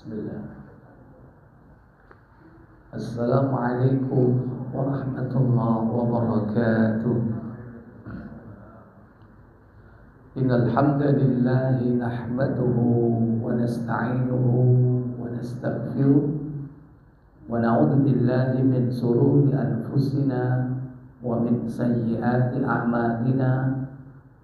Bismillah. Assalamualaikum warahmatullahi wabarakatuh. Innal hamdalillah nahmaduhu wa nasta'inuhu wa nastaghfiruh wa na'udzu billahi min shururi anfusina wa min sayyiati a'malina.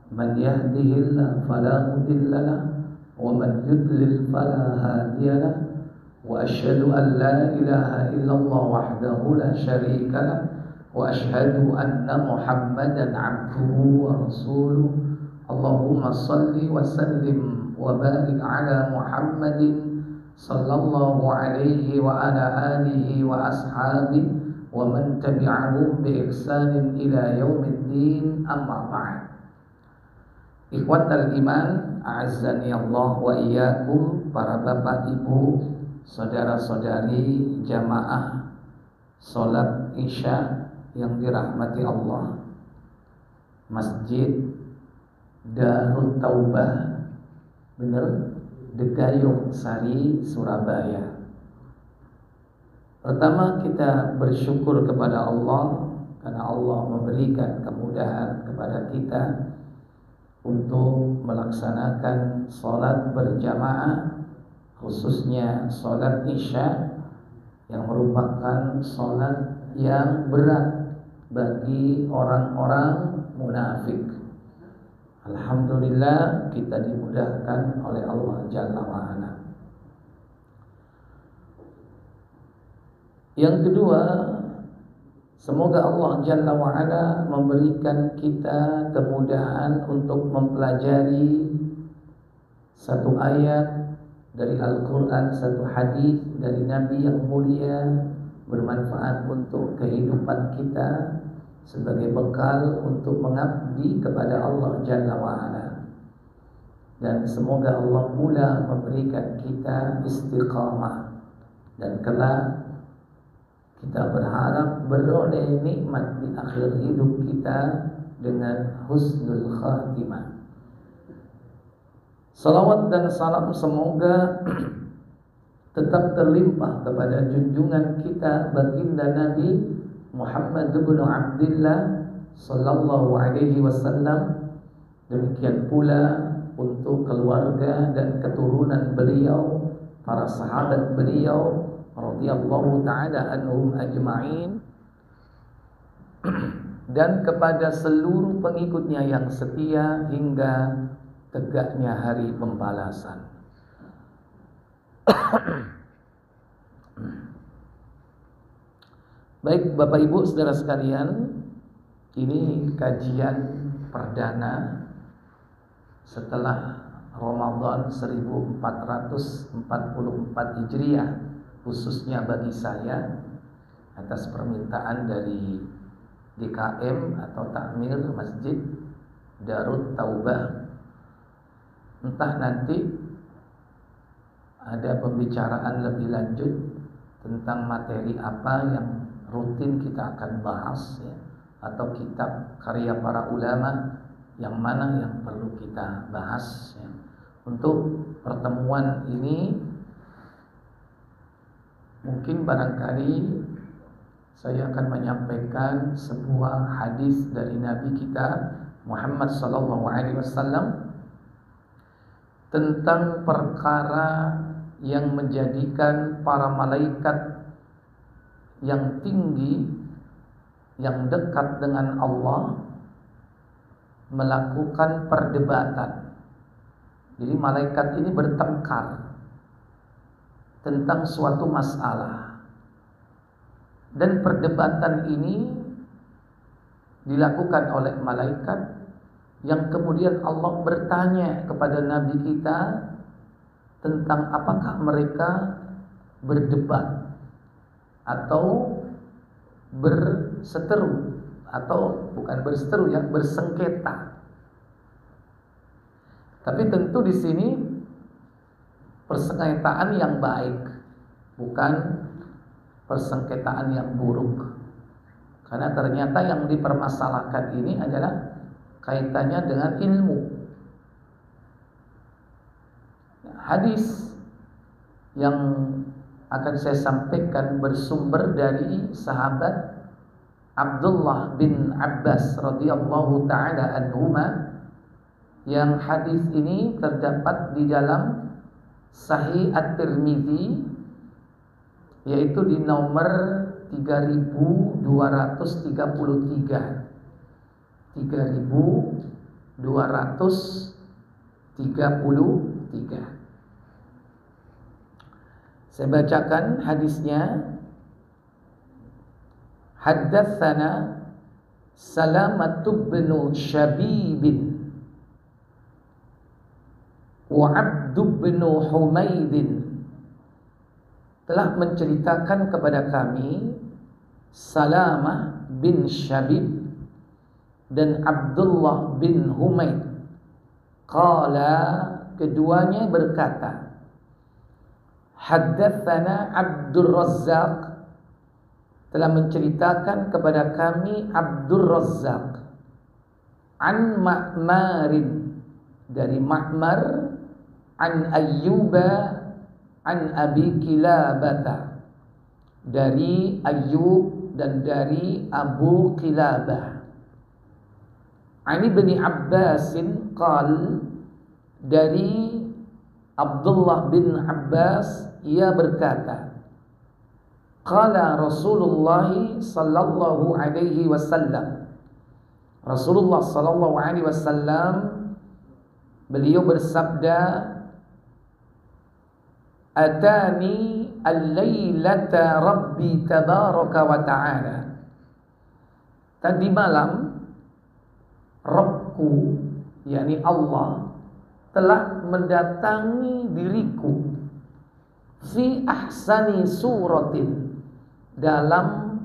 Man yahdihillahu fala mudilla lahu wa man yudlil fala hadiya lahu. Wa asyhadu an la ilaha illallah wahdahu la syarika lahu wa asyhadu anna Muhammadan 'abduhu wa rasuluh. Allahumma salli wa sallim wa barik ala Muhammadin sallallahu alaihi wa ala alihi wa ashabihi wa man tabi'ahum bi ihsanin ila yaumiddin, amma ba'd. Ikhwatal iman, a'azzani Allah wa iyyakum, para bapak ibu, saudara-saudari jamaah salat Isya yang dirahmati Allah. Masjid Darut Taubah, bener, Degayung Sari, Surabaya. Pertama, kita bersyukur kepada Allah karena Allah memberikan kemudahan kepada kita untuk melaksanakan salat berjamaah, khususnya salat Isya yang merupakan salat yang berat bagi orang-orang munafik. Alhamdulillah kita dimudahkan oleh Allah Jalla wa'ala. Yang kedua, semoga Allah Jalla wa'ala memberikan kita kemudahan untuk mempelajari satu ayat dari Al-Quran, satu hadis dari Nabi yang mulia, bermanfaat untuk kehidupan kita sebagai bekal untuk mengabdi kepada Allah Jalla wa'ala. Dan semoga Allah pula memberikan kita istiqamah, dan kelak kita berharap beroleh nikmat di akhir hidup kita dengan husnul khatimah. Salawat dan salam semoga tetap terlimpah kepada junjungan kita baginda Nabi Muhammad bin Abdullah sallallahu alaihi wasallam. Demikian pula untuk keluarga dan keturunan beliau, para sahabat beliau radhiyallahu ta'ala anhum ajma'in, dan kepada seluruh pengikutnya yang setia hingga tegaknya hari pembalasan. Baik Bapak Ibu saudara sekalian, ini kajian perdana setelah Ramadan 1444 Hijriah, khususnya bagi saya atas permintaan dari DKM atau Takmir Masjid Darut Taubah. Entah nanti ada pembicaraan lebih lanjut tentang materi apa yang rutin kita akan bahas, ya, atau kitab karya para ulama yang mana yang perlu kita bahas, ya. Untuk pertemuan ini mungkin barangkali saya akan menyampaikan sebuah hadis dari Nabi kita Muhammad sallallahu alaihi wasallam tentang perkara yang menjadikan para malaikat yang tinggi, yang dekat dengan Allah, melakukan perdebatan. Jadi malaikat ini bertengkar tentang suatu masalah, dan perdebatan ini dilakukan oleh malaikat yang kemudian Allah bertanya kepada Nabi kita tentang apakah mereka berdebat atau berseteru, atau bukan berseteru, ya, bersengketa. Tapi tentu di sini persengketaan yang baik, bukan persengketaan yang buruk. Karena ternyata yang dipermasalahkan ini adalah kaitannya dengan ilmu. Hadis yang akan saya sampaikan bersumber dari sahabat Abdullah bin Abbas radhiyallahu taala anhuma, yang hadis ini terdapat di dalam Sahih At-Tirmidzi, yaitu di nomor 3233. 3233. Saya bacakan hadisnya. Haddatsana Salamatu bin Shabib wa Abdu bin Humaid, telah menceritakan kepada kami Salamah bin Shabib dan Abdullah bin Humaid. Qala, keduanya berkata, haddatsana Abdul Razzaq, telah menceritakan kepada kami Abdul Razzaq, an Ma'marin, dari Ma'mar, an Ayyuba, an Abi Kilabata, dari Ayyub dan dari Abu Kilabah. Ani bin Abbasin qal, dari Abdullah bin Abbas ia berkata, qala Rasulullah sallallahu alaihi wasallam, Rasulullah sallallahu alaihi wasallam beliau bersabda, atani al-lailata rabbi tabaraka wa ta'ala, tadi malam Rabbku, yakni Allah, telah mendatangi diriku fi ahsani suratin, dalam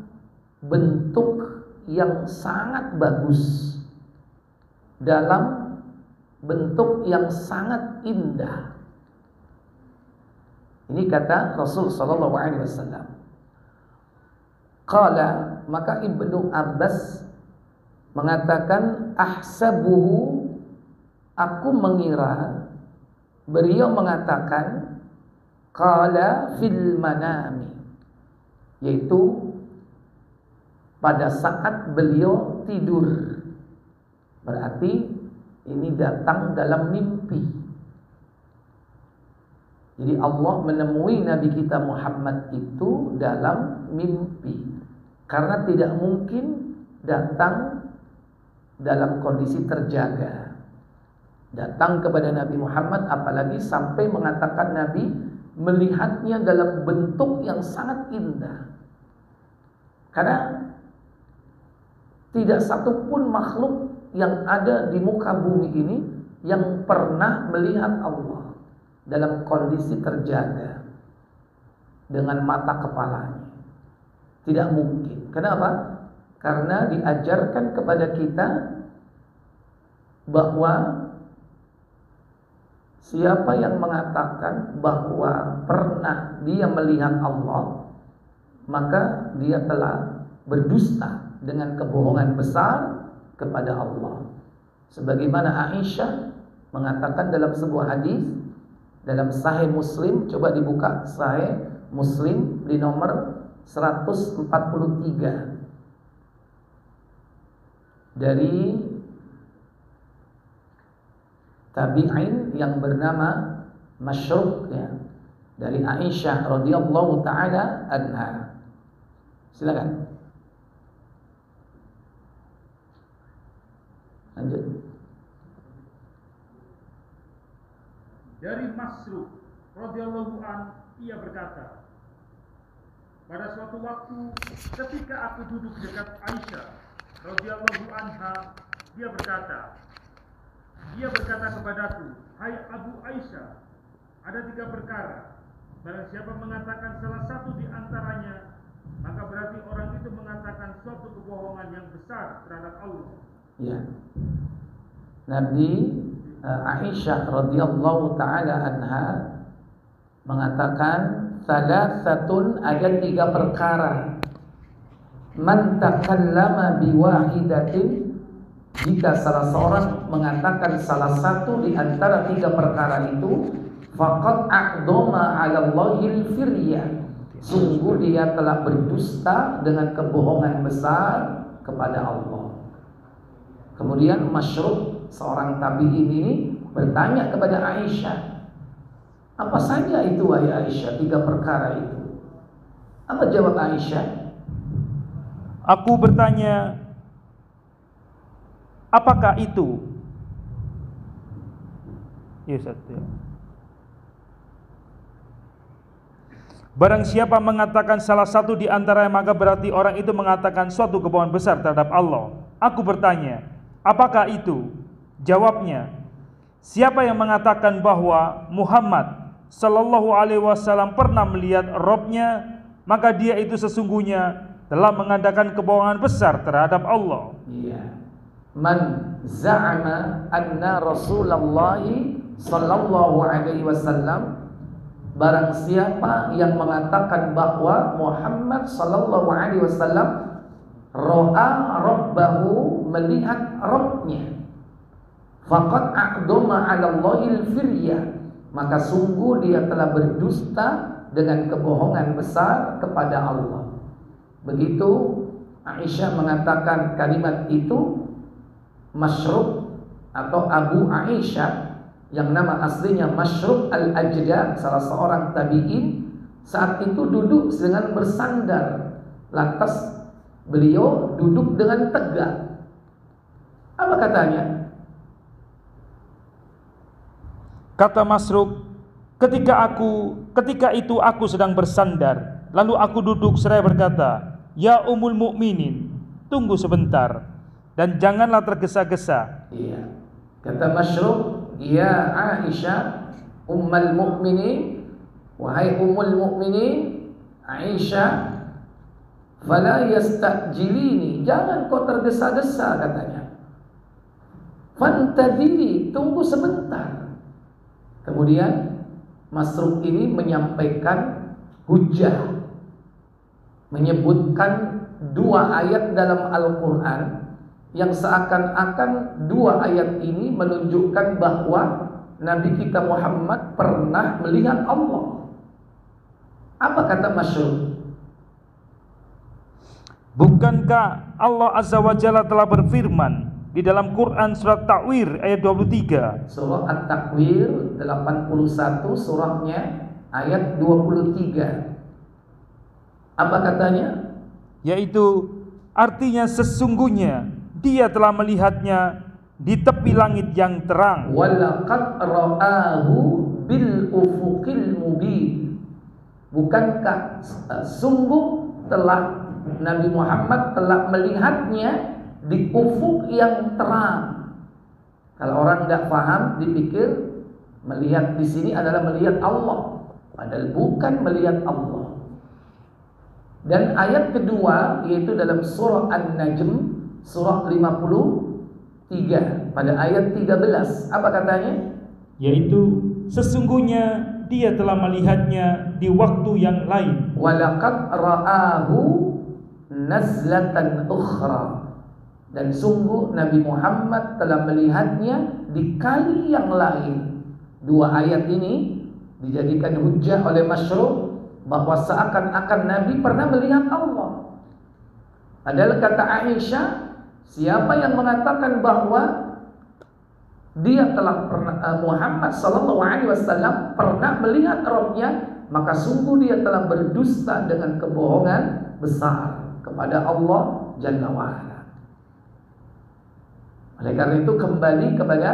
bentuk yang sangat bagus, dalam bentuk yang sangat indah. Ini kata Rasul sallallahu alaihi wasallam. Qala, maka Ibnu Abbas mengatakan, ahsabuhu, aku mengira, beliau mengatakan qala fil manami, yaitu pada saat beliau tidur. Berarti ini datang dalam mimpi. Jadi Allah menemui Nabi kita Muhammad itu dalam mimpi, karena tidak mungkin datang dalam kondisi terjaga. Datang kepada Nabi Muhammad, apalagi sampai mengatakan Nabi melihatnya dalam bentuk yang sangat indah. Karena tidak satupun makhluk yang ada di muka bumi ini yang pernah melihat Allah dalam kondisi terjaga dengan mata kepalanya. Tidak mungkin. Kenapa? Karena diajarkan kepada kita bahwa siapa yang mengatakan bahwa pernah dia melihat Allah, maka dia telah berdusta dengan kebohongan besar kepada Allah. Sebagaimana Aisyah mengatakan dalam sebuah hadis dalam Sahih Muslim, coba dibuka Sahih Muslim di nomor 143, dari tabi'in yang bernama Masyruk, ya, dari Aisyah radhiyallahu taala anha. Silakan. Lanjut. Dari Masyruk radhiyallahu an, ia berkata, pada suatu waktu ketika aku duduk dekat Aisyah radhiyallahu anha, dia berkata kepadaku, hai Abu Aisyah, ada 3 perkara. Barang siapa mengatakan salah satu di antaranya, maka berarti orang itu mengatakan suatu kebohongan yang besar terhadap Allah. Ya. Nabi Aisyah radhiyallahu taala anha mengatakan, salasatun, ada 3 perkara. Man takallama biwahidatin, jika salah seorang mengatakan salah satu di antara 3 perkara itu, faqad a'dhama 'ala Allahil firya. Sungguh dia telah berdusta dengan kebohongan besar kepada Allah. Kemudian Masruq, seorang tabi'in ini bertanya kepada Aisyah, apa saja itu wahai Aisyah 3 perkara itu? Apa jawab Aisyah? Aku bertanya, apakah itu? Ya, Ustaz. Barang siapa mengatakan salah satu di antaranya, maka berarti orang itu mengatakan suatu kebohongan besar terhadap Allah. Aku bertanya, apakah itu? Jawabnya, siapa yang mengatakan bahwa Muhammad sallallahu alaihi wasallam pernah melihat Rabb-nya, maka dia itu sesungguhnya telah mengadakan kebohongan besar terhadap Allah. Iya. Man za'ama anna Rasulullah sallallahu alaihi wasallam, barang siapa yang mengatakan bahwa Muhammad sallallahu alaihi wasallam ra'a rabbahu, melihat Rabb-nya, faqad a'dhama 'ala Allahil firya, maka sungguh dia telah berdusta dengan kebohongan besar kepada Allah. Begitu Aisyah mengatakan kalimat itu, Masruq atau Abu Aisyah yang nama aslinya Masruq al-Ajda, salah seorang tabi'in, saat itu duduk dengan bersandar. Lantas beliau duduk dengan tegak. Apa katanya? Kata Masruq, ketika itu aku sedang bersandar, lalu aku duduk seraya berkata, ya Ummul Mukminin, tunggu sebentar dan janganlah tergesa-gesa. Iya. Kata Masruq, ya Aisyah Ummul Mukminin, wahai Ummul Mukminin Aisyah, fala yastajilini, jangan kau tergesa-gesa katanya. Fantadiri, tunggu sebentar. Kemudian Masruq ini menyampaikan hujjah, menyebutkan 2 ayat dalam Al-Quran yang seakan-akan 2 ayat ini menunjukkan bahwa Nabi kita Muhammad pernah melihat Allah. Apa kata Masruq? Bukankah Allah Azza wa Jalla telah berfirman di dalam Quran surat Takwir ayat 23? Surah At-Takwir 81, surahnya ayat 23. Apa katanya? Yaitu artinya sesungguhnya dia telah melihatnya di tepi langit yang terang. Walaqad ra'ahu bil ufuqil mubin. Bukankah sungguh telah Nabi Muhammad telah melihatnya di ufuk yang terang. Kalau orang tidak paham, dipikir melihat di sini adalah melihat Allah, padahal bukan melihat Allah. Dan ayat kedua yaitu dalam surah An-Najm, surah 53 pada ayat 13. Apa katanya? Yaitu sesungguhnya dia telah melihatnya di waktu yang lain. Walaqad ra'ahu nazlatan ukhra, dan sungguh Nabi Muhammad telah melihatnya di kali yang lain. 2 ayat ini dijadikan hujjah oleh Masruq bahwa seakan-akan Nabi pernah melihat Allah. Padahal kata Aisyah, siapa yang mengatakan bahwa dia telah pernah, Muhammad sallallahu alaihi wasallam pernah melihat Rabb-nya, maka sungguh dia telah berdusta dengan kebohongan besar kepada Allah Jalla wa'ala. Oleh karena itu kembali kepada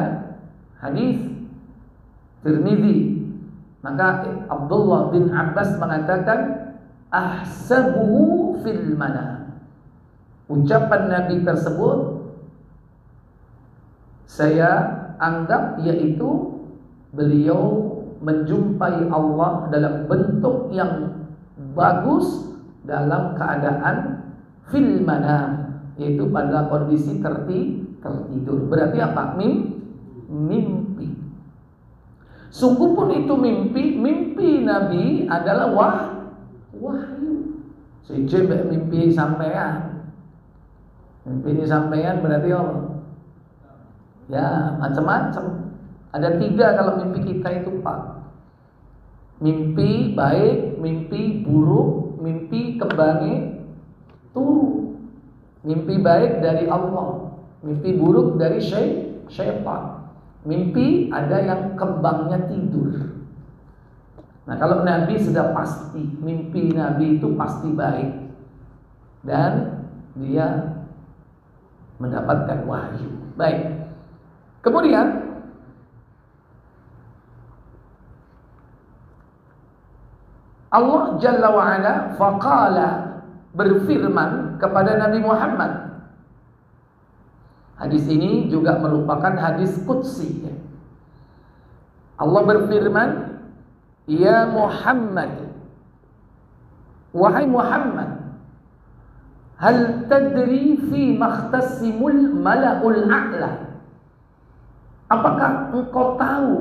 hadis Tirmidzi, maka Abdullah bin Abbas mengatakan ahsabuhu fil manam. Ucapan Nabi tersebut saya anggap yaitu beliau menjumpai Allah dalam bentuk yang bagus dalam keadaan fil manam, yaitu pada kondisi tertidur. Berarti apa? Mimpi. Sungguh pun itu mimpi Nabi adalah wahyu. Sejak mimpi sampean. Mimpi ini sampean berarti apa? Ya, macam-macam. Ada 3 kalau mimpi kita itu, Pak. Mimpi baik, mimpi buruk, mimpi kembange turu. Mimpi baik dari Allah, mimpi buruk dari syaitan. Mimpi ada yang kembangnya tidur. Nah, kalau Nabi sudah pasti, mimpi Nabi itu pasti baik, dan dia mendapatkan wahyu. Baik. Kemudian Allah Jalla wa'ala faqala, berfirman kepada Nabi Muhammad. Hadis ini juga merupakan hadis qudsi. Allah berfirman, ya Muhammad, wahai Muhammad, hal tadri fi makhtasimul mala'ul a'la? Apakah engkau tahu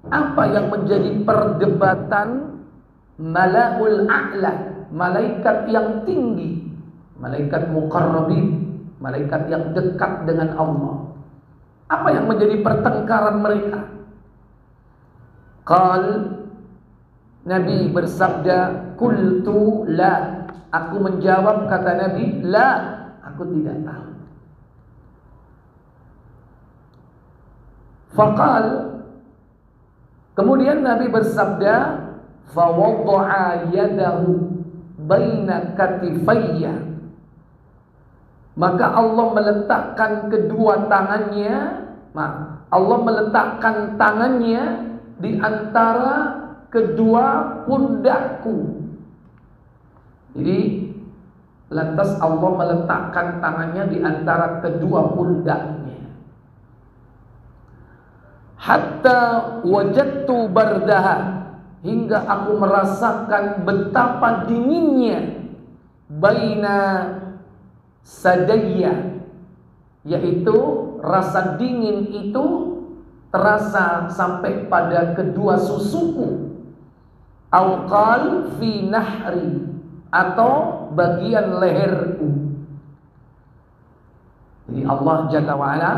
apa yang menjadi perdebatan mala'ul a'la, malaikat yang tinggi, malaikat muqarrabin, malaikat yang dekat dengan Allah? Apa yang menjadi pertengkaran mereka? Qal, Nabi bersabda, qultu la, aku menjawab, kata Nabi, la, aku tidak tahu. Faqal, kemudian Nabi bersabda, fawadda'a yadahu baina katifayya, maka Allah meletakkan kedua tangannya, Allah meletakkan tangannya di antara kedua pundakku. Jadi lantas Allah meletakkan tangannya di antara kedua pundaknya. Hatta wajadtu bardaha, hingga aku merasakan betapa dinginnya, baina sadayya, yaitu rasa dingin itu terasa sampai pada kedua susuku. Au qal fi nahri, atau bagian leherku. Jadi Allah Jalla wa'ala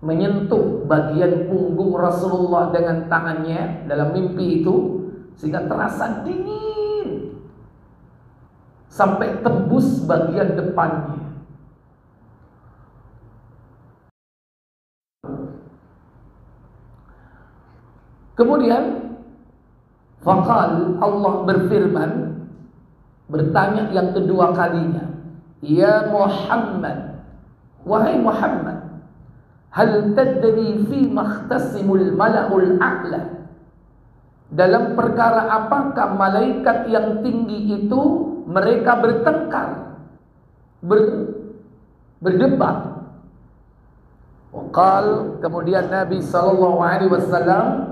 menyentuh bagian punggung Rasulullah dengan tangannya dalam mimpi itu, sehingga terasa dingin sampai tembus bagian depannya. Kemudian faqal, Allah berfirman, bertanya yang kedua kalinya, ya Muhammad, wahai Muhammad, hal tadri fi makhtasimul mala'ul a'la, dalam perkara apakah malaikat yang tinggi itu mereka bertengkar, berdebat. Waqal, kemudian Nabi SAW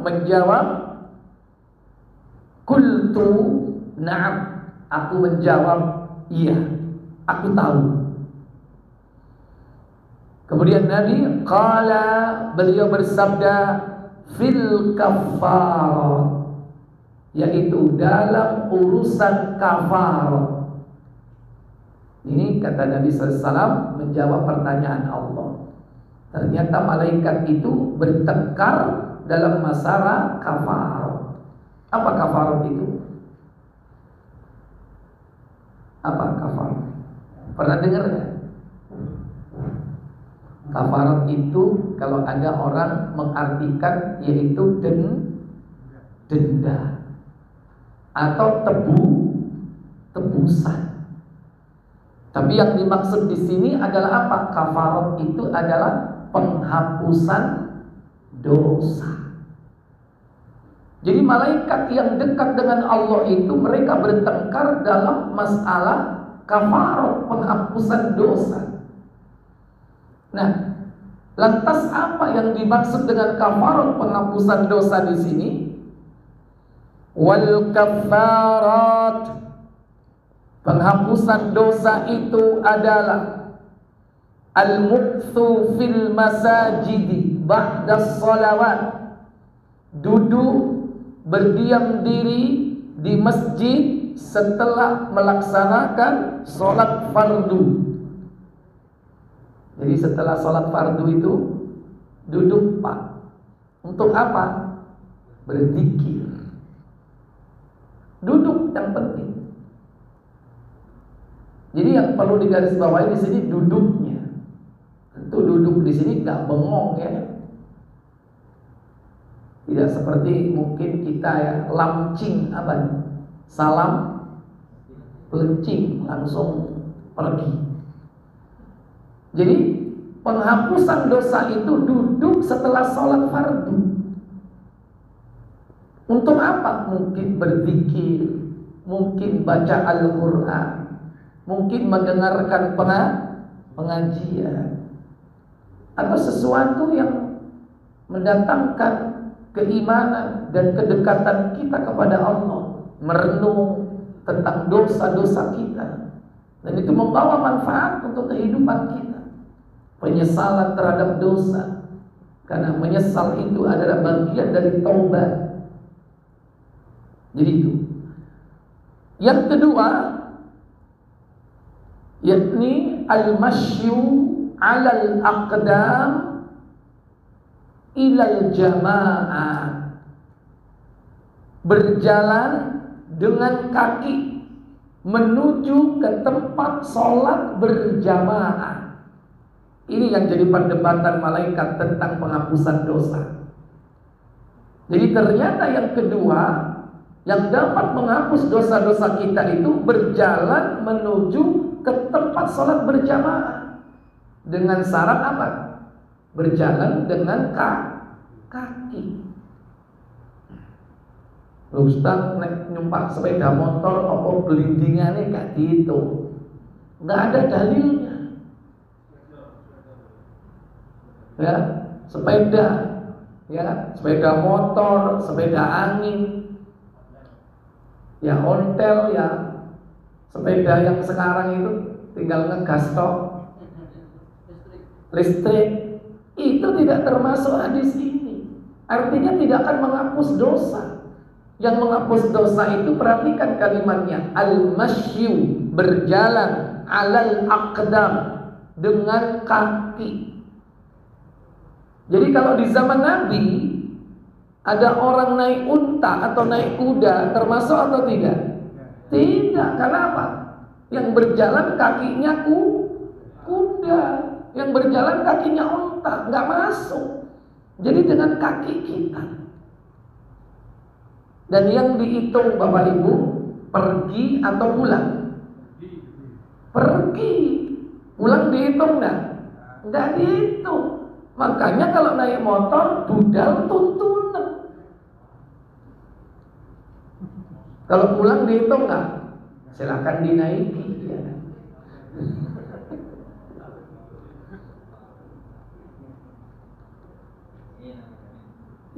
menjawab, qultu na'am, aku menjawab, iya, aku tahu. Kemudian Nabi qala, beliau bersabda, fil kaffar, yaitu dalam urusan kafar. Ini kata Nabi SAW menjawab pertanyaan Allah. Ternyata malaikat itu bertengkar dalam masalah kafar. Apa kafar itu? Apa kafar? Pernah dengar nggak? Kafarat itu kalau ada orang mengartikan yaitu denda atau tebusan. Tapi yang dimaksud di sini adalah apa? Kafarat itu adalah penghapusan dosa. Jadi malaikat yang dekat dengan Allah itu mereka bertengkar dalam masalah kafarat, penghapusan dosa. Nah, lantas apa yang dimaksud dengan kafarat, penghapusan dosa di sini? Wal kafarat, penghapusan dosa itu adalah al-mukthu fil masajidi ba'da sholawat, duduk berdiam diri di masjid setelah melaksanakan sholat fardu. Jadi setelah sholat fardu itu duduk, Pak. Untuk apa? Berzikir. Duduk yang penting. Jadi yang perlu digarisbawahi di sini duduknya. Tentu duduk di sini nggak bengong ya. Tidak seperti mungkin kita ya lamcing apa nih? Salam pelencing langsung pergi. Jadi penghapusan dosa itu duduk setelah sholat fardu. Untuk apa? Mungkin berzikir, mungkin baca Al-Quran, mungkin mendengarkan pengajian, atau sesuatu yang mendatangkan keimanan dan kedekatan kita kepada Allah, merenung tentang dosa-dosa kita, dan itu membawa manfaat untuk kehidupan kita. Penyesalan terhadap dosa, karena menyesal itu adalah bagian dari taubat. Jadi itu. Yang kedua, yakni al-masyu 'alal aqdam ilal jamaah, berjalan dengan kaki menuju ke tempat sholat berjamaah. Ini yang jadi perdebatan malaikat tentang penghapusan dosa. Jadi ternyata yang kedua yang dapat menghapus dosa-dosa kita itu berjalan menuju ke tempat sholat berjamaah. Dengan syarat apa? Berjalan dengan kaki. Ustaz nyumpak sepeda motor apa gelindingannya gak dihitung, nggak ada dalilnya. Ya, sepeda, ya, sepeda motor, sepeda angin, ya ontel, ya sepeda yang sekarang itu tinggal ngegas tok, listrik, itu tidak termasuk hadis ini. Artinya tidak akan menghapus dosa. Yang menghapus dosa itu, perhatikan kalimatnya, al-masyu, berjalan, alal aqdam, dengan kaki. Jadi kalau di zaman Nabi ada orang naik unta atau naik kuda, termasuk atau tidak? Tidak. Kenapa? Yang berjalan kakinya kuda, yang berjalan kakinya unta, nggak masuk. Jadi dengan kaki kita. Dan yang dihitung Bapak Ibu, pergi atau pulang? Pergi. Pulang dihitung nggak? Nggak dihitung. Makanya kalau naik motor, budal tuntunan. Kalau pulang dihitung nggak? Silakan dinaiki. Ya.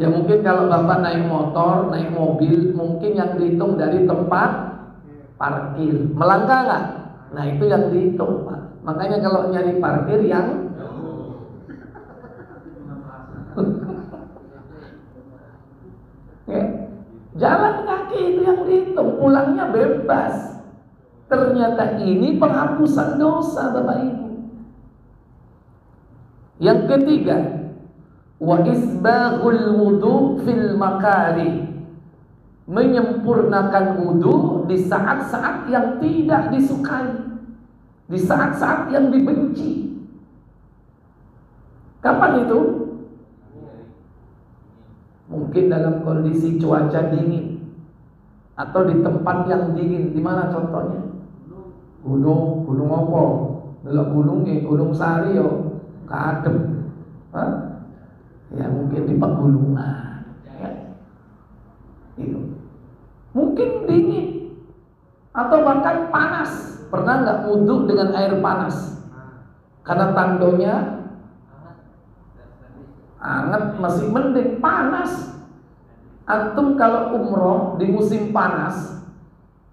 Ya mungkin kalau Bapak naik motor, naik mobil, mungkin yang dihitung dari tempat parkir. Melangkah nggak? Nah itu yang dihitung, Pak. Makanya kalau nyari parkir yang ya, jalan kaki itu yang dihitung, pulangnya bebas. Ternyata ini penghapusan dosa, Bapak Ibu. Yang ketiga, wa isbaghul wudu fil makari, menyempurnakan wudu di saat-saat yang tidak disukai, di saat-saat yang dibenci. Kapan itu? Mungkin dalam kondisi cuaca dingin atau di tempat yang dingin. Di mana contohnya? Gunung apa? Delok gunungnya, Gunung Sari yo, kadem. Hah? Ya mungkin di pegunungan, ya. Itu. Mungkin dingin atau bahkan panas. Pernah nggak wudhu dengan air panas? Karena tandonya hangat masih mending, panas. Antum kalau umroh di musim panas,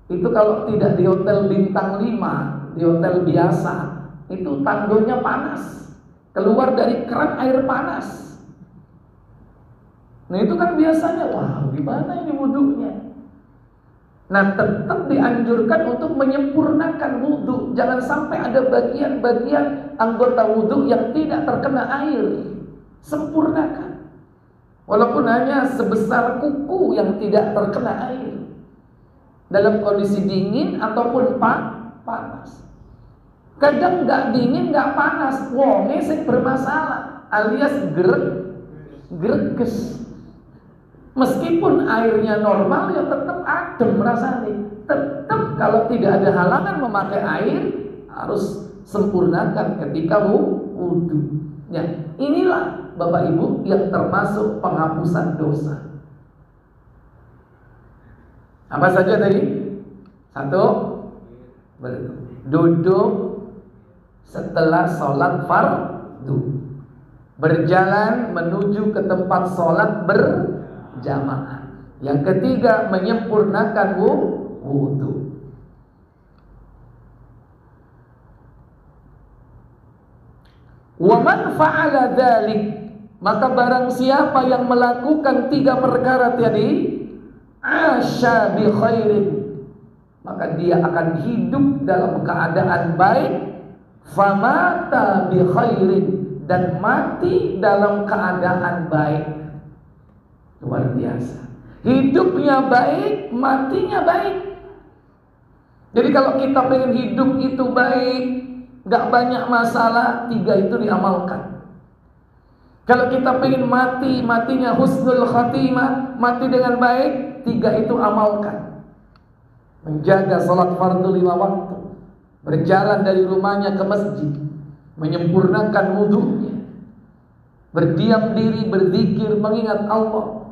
itu kalau tidak di hotel bintang 5, di hotel biasa, itu tandonya panas, keluar dari keran air panas. Nah itu kan biasanya, wah gimana ini wudhunya. Nah tetap dianjurkan untuk menyempurnakan wudhu. Jangan sampai ada bagian-bagian anggota wudhu yang tidak terkena air. Sempurnakan. Walaupun hanya sebesar kuku yang tidak terkena air. dalam kondisi dingin ataupun panas. Kadang nggak dingin, nggak panas, wonge sing bermasalah, alias greges. Meskipun airnya normal, ya tetap adem rasanya. Tetap kalau tidak ada halangan memakai air, harus sempurnakan ketika wudu. Ya, inilah Bapak Ibu yang termasuk penghapusan dosa. Apa saja tadi? 1, duduk setelah sholat fardu, berjalan menuju ke tempat sholat berjamaah. Yang ketiga, menyempurnakan wudu. Wa man fa'ala dzalik, maka barang siapa yang melakukan 3 perkara tadi, asya bi khairin, maka dia akan hidup dalam keadaan baik, famata bi khairin, dan mati dalam keadaan baik. Luar biasa. Hidupnya baik, matinya baik. Jadi kalau kita pengen hidup itu baik, gak banyak masalah, 3 itu diamalkan. Kalau kita pengen mati, matinya husnul khatimah, mati dengan baik, 3 itu amalkan. Menjaga salat fardu 5 waktu, berjalan dari rumahnya ke masjid, menyempurnakan wudunya, berdiam diri, berzikir, mengingat Allah,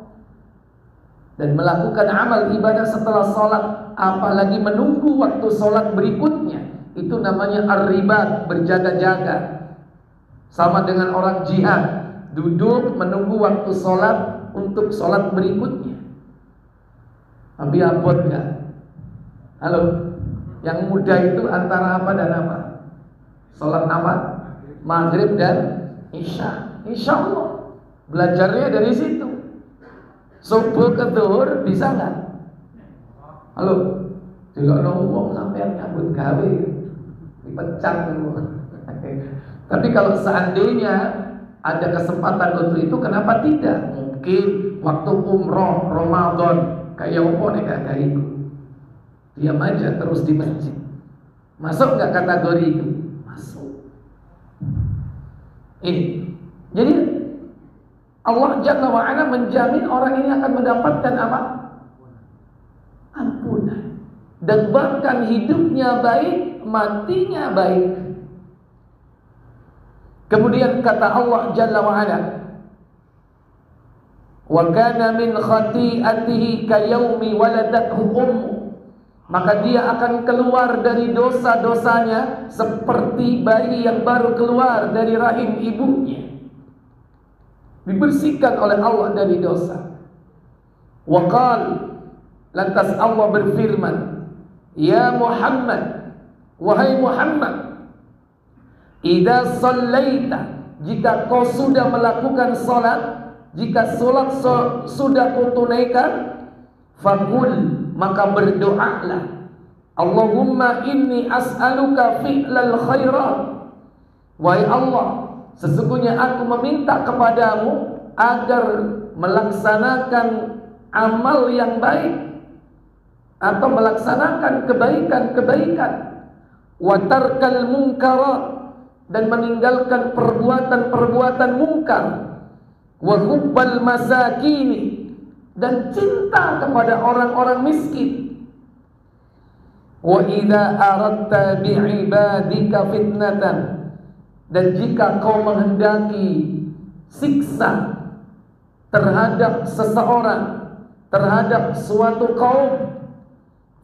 dan melakukan amal ibadah setelah salat, apalagi menunggu waktu salat berikutnya. Itu namanya ar-ribat, berjaga-jaga. Sama dengan orang jihad, duduk menunggu waktu sholat untuk sholat berikutnya. Tapi abot enggak? Halo, yang muda itu antara apa dan apa? Sholat apa? Maghrib dan Isya. Insya Allah belajarnya dari situ. Subuh ke zuhur bisa enggak? Halo, tidak ada ngomong sampai nyambut gawe, dipecat dulu. Tapi kalau seandainya ada kesempatan untuk itu, kenapa tidak? Mungkin waktu umroh Ramadan kayak opo nek gak itu, diam aja terus di masjid. Masuk nggak kategori itu? Masuk. Ini. Jadi Allah Jalla wa Ala menjamin orang ini akan mendapatkan apa? Ampunan. Dan bahkan hidupnya baik, matinya baik. Kemudian kata Allah Jalla wa Ala, wa kana min khati'atihi kayaumi waladathu ummu, maka dia akan keluar dari dosa-dosanya seperti bayi yang baru keluar dari rahim ibunya. Dibersihkan oleh Allah dari dosa. Wa qala, lantas Allah berfirman, ya Muhammad, wahai Muhammad, idza shallaita, jika kau sudah melakukan salat, jika salat sudah kau tunaikan, faqul, maka berdoalah, Allahumma inni as'aluka fi'lal khairat, wahai Allah, sesungguhnya aku meminta kepadamu agar melaksanakan amal yang baik atau melaksanakan kebaikan-kebaikan, wa tarkal munkarat, dan meninggalkan perbuatan-perbuatan mungkar, wa hubbal masakini, dan cinta kepada orang-orang miskin, wa idza aradta bi'ibadika fitnatan, dan jika kau menghendaki siksa terhadap seseorang, terhadap suatu kaum,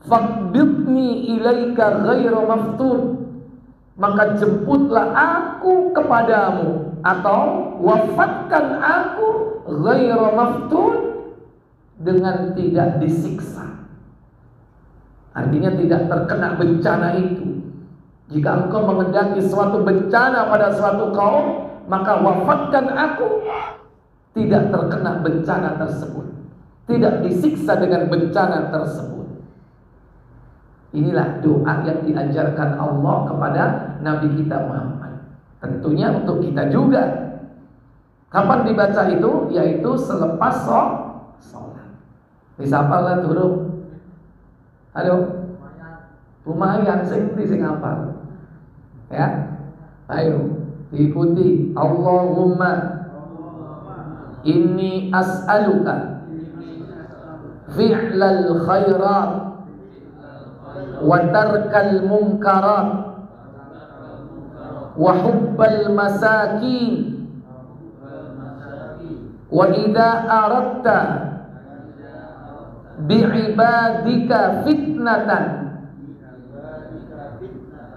faqbidni ilaika ghairu maftun, maka jemputlah aku kepadamu, atau wafatkan aku ghairu maftun, dengan tidak disiksa. Artinya tidak terkena bencana itu. Jika engkau menghendaki suatu bencana pada suatu kaum, maka wafatkan aku, tidak terkena bencana tersebut, tidak disiksa dengan bencana tersebut. Inilah doa yang diajarkan Allah kepada Nabi kita Muhammad. Tentunya untuk kita juga. Kapan dibaca itu? Yaitu selepas sholat. Bisa apalah turun? Halo? Lumayan, sing hafal. Ya. Ayo, diikuti. Allahumma inni as'aluka fi'lal khairat wa tarkal munkarat wa hubbal masakin wa idza aradta bi'ibadika fitnatan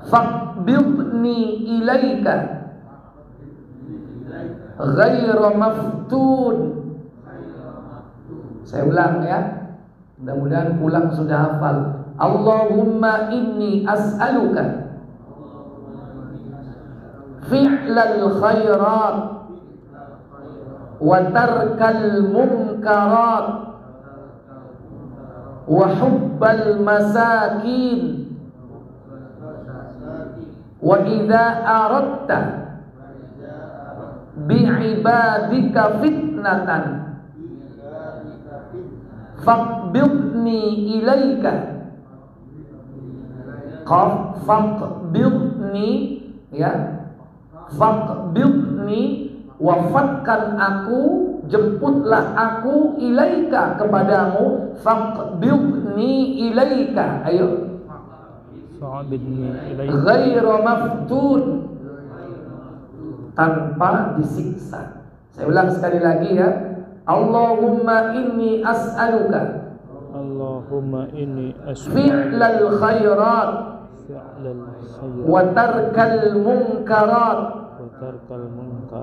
faqbidni ilaika ghaira maftun. Saya ulang ya, mudah-mudahan pulang sudah hafal. Allahumma inni as'aluka fi'lal khairat wa tarkal munkarat wa hubbal masakin wa idza aradta bi'ibadika fitnatan faqbidni ilaika faqbidni ya, faqbidni, wafatkan aku, jemputlah aku, ilaika, kepadamu, faqbidni ilaika, ayo, faqbidni ilaika ghaira maftun, tanpa disiksa. Saya ulang sekali lagi ya. Allahumma inni as'aluka Allahumma inni fi'lal khairat wa tarkal munkarat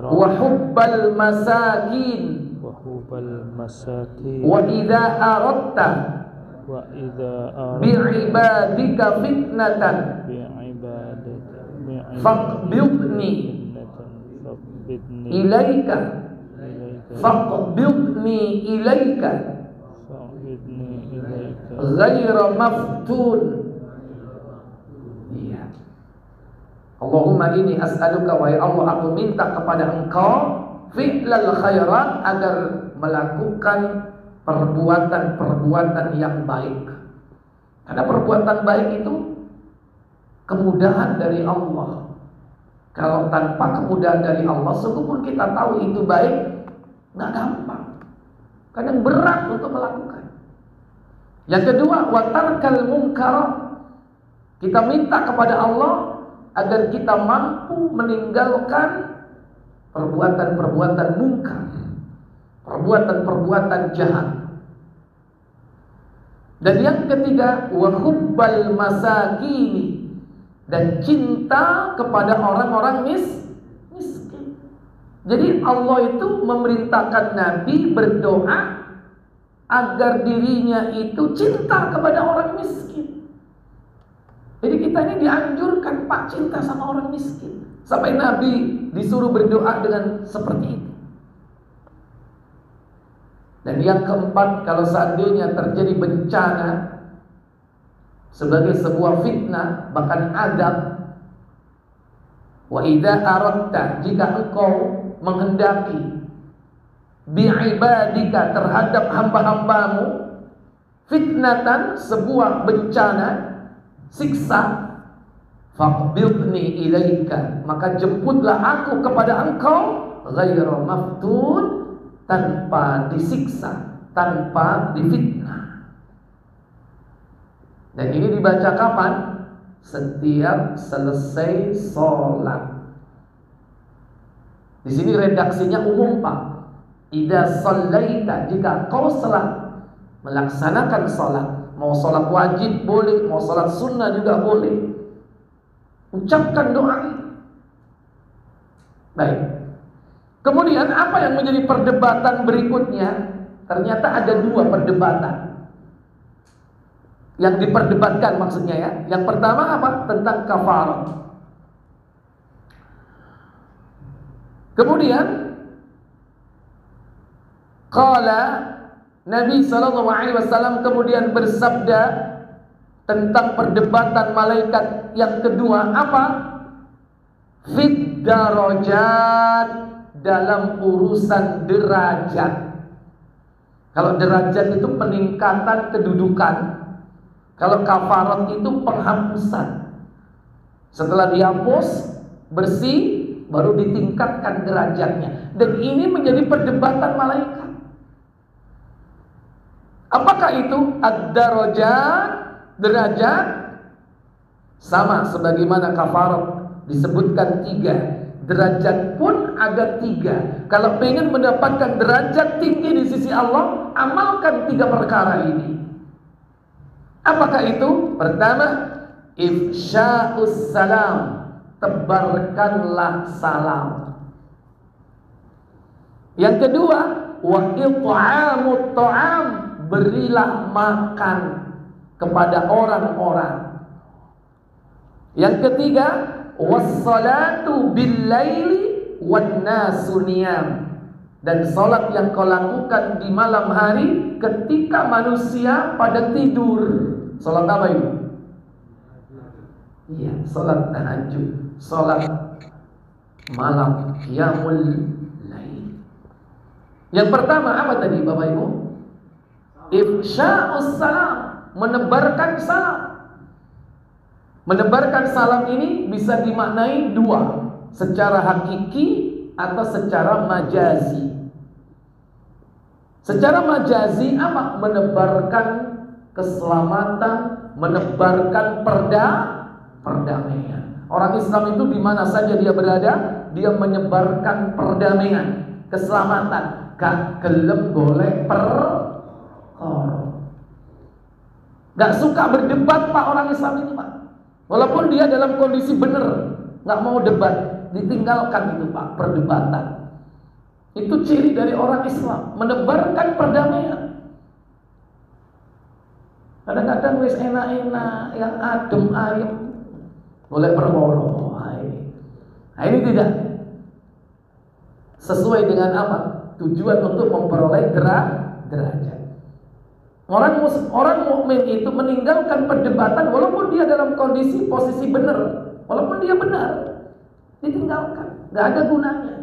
wa hubbal masakin wa idza aradta bi'ibadika fitnatan faqbidni ilaika faqbidni ilaika ghaira maftun. Iya. Allahumma inni as'aluka, wahai Allah, aku minta kepada Engkau fi'lal khairat, agar melakukan perbuatan-perbuatan yang baik. Karena perbuatan baik itu kemudahan dari Allah. Kalau tanpa kemudahan dari Allah, sungguhpun kita tahu itu baik, nggak gampang. Kadang berat untuk melakukan. Yang kedua, watarkal munkarat. Kita minta kepada Allah agar kita mampu meninggalkan perbuatan-perbuatan mungkar, perbuatan-perbuatan jahat. Dan yang ketiga, wa hubbal masakin, dan cinta kepada orang-orang miskin. Jadi Allah itu memerintahkan Nabi berdoa agar dirinya itu cinta kepada orang miskin. Jadi kita ini dianjurkan, Pak, cinta sama orang miskin. Sampai Nabi disuruh berdoa dengan seperti itu. Dan yang keempat, kalau seandainya terjadi bencana sebagai sebuah fitnah, bahkan adab, wa idza aradta, jika engkau menghendaki bi'ibadika, terhadap hamba-hambamu, fitnatan, sebuah bencana, siksa, faqbidni ilaika, maka jemputlah aku kepada engkau, ghaira maftun, tanpa disiksa, tanpa difitnah. Dan ini dibaca kapan? Setiap selesai sholat. Di sini redaksinya umum, Pak. Idza shallaita, jika kau melaksanakan salat, mau salat wajib boleh, mau salat sunnah juga boleh, ucapkan doa ini. Baik. Kemudian apa yang menjadi perdebatan berikutnya? Ternyata ada dua perdebatan yang diperdebatkan, maksudnya ya. Yang pertama apa? Tentang kafarah. Kemudian qala, Nabi SAW kemudian bersabda tentang perdebatan malaikat yang kedua, apa? Fid darajat, dalam urusan derajat. Kalau derajat itu peningkatan kedudukan. Kalau kafarat itu penghapusan. Setelah dihapus, bersih, baru ditingkatkan derajatnya. Dan ini menjadi perdebatan malaikat. Apakah itu ad-darajat, derajat? Sama sebagaimana kafarat disebutkan 3. Derajat pun ada 3. Kalau pengen mendapatkan derajat tinggi di sisi Allah, amalkan 3 perkara ini. Apakah itu? Pertama, ifsya'us salam, tebarkanlah salam. Yang kedua, wa it'amut ta'am, berilah makan kepada orang-orang. Yang ketiga, wassalatu bil-laili wan-nasu niyam, dan salat yang kau lakukan di malam hari ketika manusia pada tidur. Salat apa itu? Iya, salat tahajud, salat malam, qiyamul lail. Yang pertama apa tadi Bapak Ibu? Ifsya'us salam, menebarkan salam. Menebarkan salam ini bisa dimaknai 2, secara hakiki atau secara majazi. Secara majazi apa? Menebarkan keselamatan, menebarkan perdamaian. Orang Islam itu di mana saja dia berada, dia menyebarkan perdamaian, keselamatan. Gak gelem golek perkara. Gak suka berdebat Pak orang Islam ini Pak. Walaupun dia dalam kondisi benar, gak mau debat, ditinggalkan itu Pak, perdebatan. Itu ciri dari orang Islam, menebarkan perdamaian. Kadang-kadang wis enak-enak, yang adem ayem, boleh perkara. Nah ini tidak sesuai dengan apa? Tujuan untuk memperoleh derajat. Orang mukmin itu meninggalkan perdebatan walaupun dia dalam kondisi posisi benar, walaupun dia benar, ditinggalkan, nggak ada gunanya.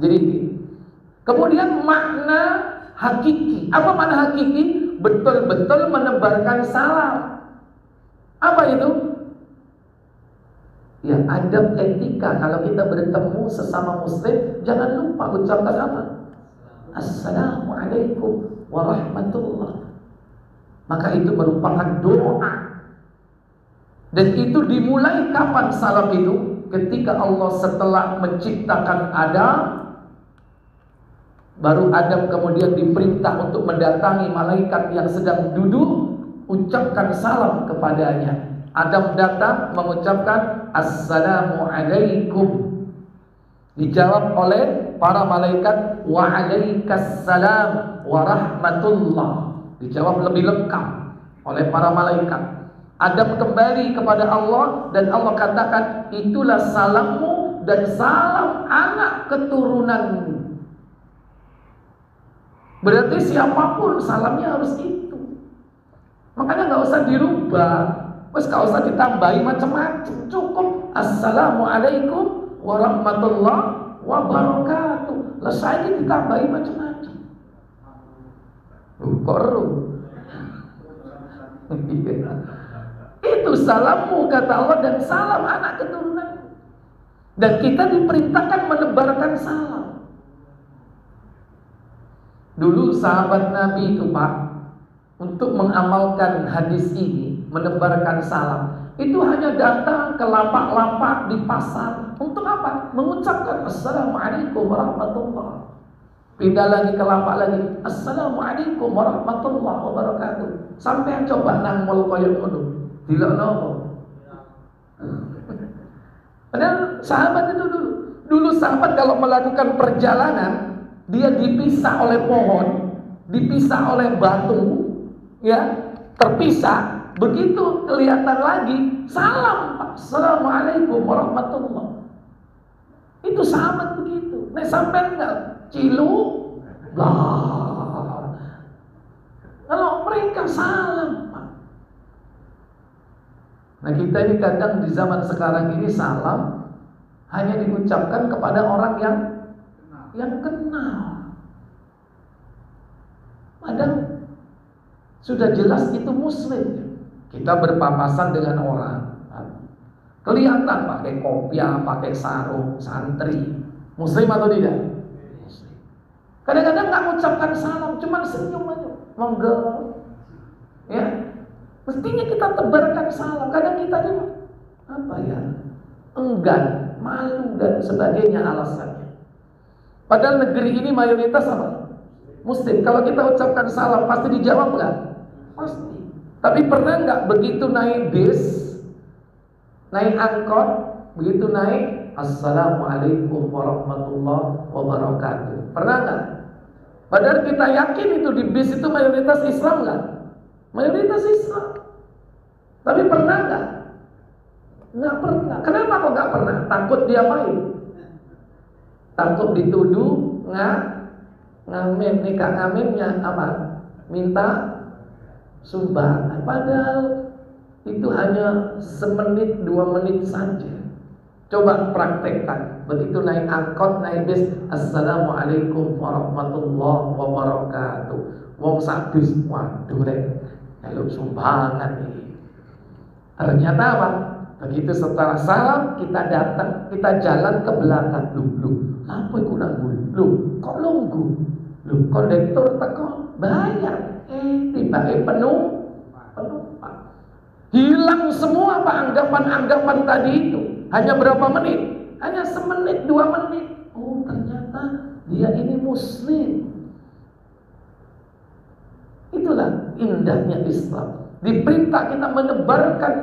Jadi kemudian makna hakiki, apa makna hakiki? Betul-betul menebarkan salam. Apa itu? Ya adab etika. Kalau kita bertemu sesama muslim, jangan lupa ucapkan apa? Assalamualaikum warahmatullah. Maka itu merupakan doa. Dan itu dimulai kapan salam itu? Ketika Allah setelah menciptakan Adam, baru Adam kemudian diperintah untuk mendatangi malaikat yang sedang duduk, ucapkan salam kepadanya. Adam datang mengucapkan Assalamualaikum. Dijawab oleh para malaikat Waalaikumsalam warahmatullah. Dijawab lebih lengkap oleh para malaikat. Adam kembali kepada Allah dan Allah katakan, itulah salammu dan salam anak keturunanmu. Berarti siapapun salamnya harus itu. Makanya gak usah dirubah, terus gak usah ditambahi macam-macam. Cukup Assalamualaikum warahmatullahi wabarakatuh. Lah saya ditambahi macam-macam. Koru. Itu salammu kata Allah dan salam anak keturunan. Dan kita diperintahkan menebarkan salam. Dulu sahabat Nabi itu Pak, untuk mengamalkan hadis ini, menebarkan salam, itu hanya datang ke lapak-lapak di pasar. Untuk apa? Mengucapkan Assalamualaikum warahmatullahi. Pindah lagi ke lapak lagi, Assalamualaikum warahmatullahi wabarakatuh. Sampai yang coba nangmol koyok ngono. Dilok nopo. Padahal sahabat itu dulu sahabat kalau melakukan perjalanan, dia dipisah oleh pohon, dipisah oleh batu, ya, terpisah. Begitu kelihatan lagi, salam, Assalamualaikum warahmatullahi. Itu sahabat begitu. Nek sampai enggak cilu, lah. Kalau mereka salam. Nah kita ini kadang di zaman sekarang ini salam hanya diucapkan kepada orang yang kenal. Padahal Sudah jelas itu muslim. Kita berpapasan dengan orang, kelihatan pakai kopiah, pakai sarung, santri, muslim atau tidak? Muslim. Kadang-kadang nggak mengucapkan salam, cuma senyum aja, monggo. Ya, mestinya kita tebarkan salam. Kadang kita juga apa ya, enggan, malu dan sebagainya alasannya. Padahal negeri ini mayoritas apa? Muslim. Kalau kita ucapkan salam pasti dijawab nggak? Pasti. Tapi pernah nggak begitu naik bis, naik angkot, begitu naik, Assalamualaikum warahmatullahi wabarakatuh. Pernah nggak? Padahal kita yakin itu di bis itu mayoritas Islam nggak? Mayoritas Islam. Tapi pernah nggak? Nggak pernah. Kenapa kok nggak pernah? Takut diapain? Takut dituduh ngamen. Nikah ngamennya apa? Minta sumbangan. Padahal itu hanya semenit 2 menit saja. Coba praktekkan. Begitu naik angkot, naik bis, Assalamualaikum warahmatullahi wabarakatuh. Wong sak bis, waduh rek, kalau sumbangan ini. Ternyata apa? Begitu setelah salam kita datang, kita jalan ke belakang. Apa iku nanggu? Kok nunggu? Kondektur teko bayar. Tiba-tiba penumpang. Hilang semua apa anggapan-anggapan tadi itu. Hanya berapa menit? Hanya semenit 2 menit. Oh, ternyata dia ini muslim. Itulah indahnya Islam. Diperintah kita menebarkan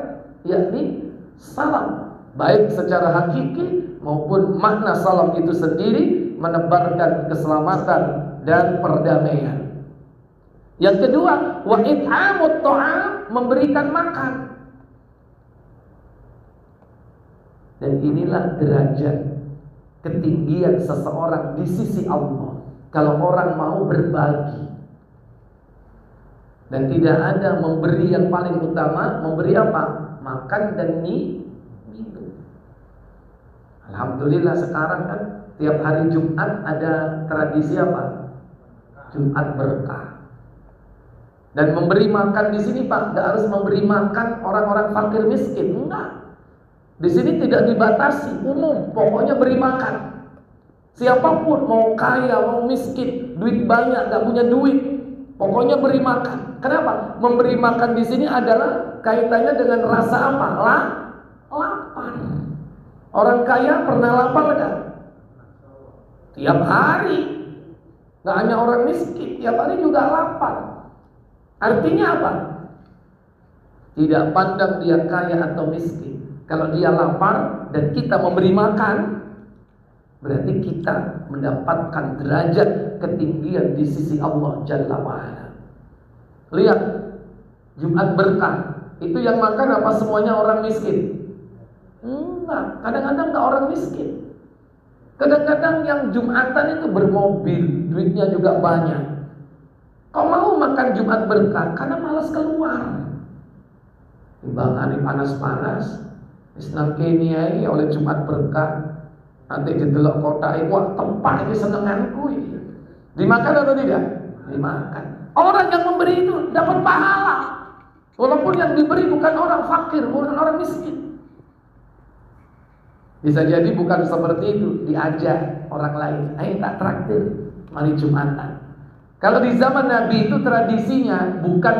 yakni salam, baik secara hakiki maupun makna salam itu sendiri menebarkan keselamatan dan perdamaian. Yang kedua, wa it'amut ta'am, memberikan makan. Dan inilah derajat ketinggian seseorang di sisi Allah. Kalau orang mau berbagi. Dan tidak ada memberi yang paling utama. Memberi apa? Makan dan minum. Alhamdulillah sekarang kan tiap hari Jumat ada tradisi apa? Jumat berkah. Dan memberi makan di sini Pak, tidak harus memberi makan orang-orang fakir miskin, enggak. Di sini tidak dibatasi, umum, pokoknya beri makan. Siapapun, mau kaya, mau miskin, duit banyak, gak punya duit, pokoknya beri makan. Kenapa? Memberi makan di sini adalah kaitannya dengan rasa apa? Lapar. Orang kaya pernah lapar gak? Tiap hari. Gak hanya orang miskin, tiap hari juga lapar. Artinya apa? Tidak pandang dia kaya atau miskin. Kalau dia lapar dan kita memberi makan, berarti kita mendapatkan derajat ketinggian di sisi Allah Jalla wa'ala. Lihat, Jumat berkah. Itu yang makan apa semuanya orang miskin? Enggak, kadang-kadang enggak orang miskin. Kadang-kadang yang Jumatan itu bermobil, duitnya juga banyak. Kau mau makan Jumat berkah? Karena malas keluar. Timbangan panas-panas, Islam Kenya ini oleh Jumat berkah. Nanti didelok kota ini, wah tempat ini senenganku ini. Dimakan atau tidak? Dimakan. Orang yang memberi itu dapat pahala. Walaupun yang diberi bukan orang fakir, bukan orang miskin. Bisa jadi bukan seperti itu, diajak orang lain. Ayo tak traktir, mari Jumatan. Kalau di zaman Nabi itu tradisinya bukan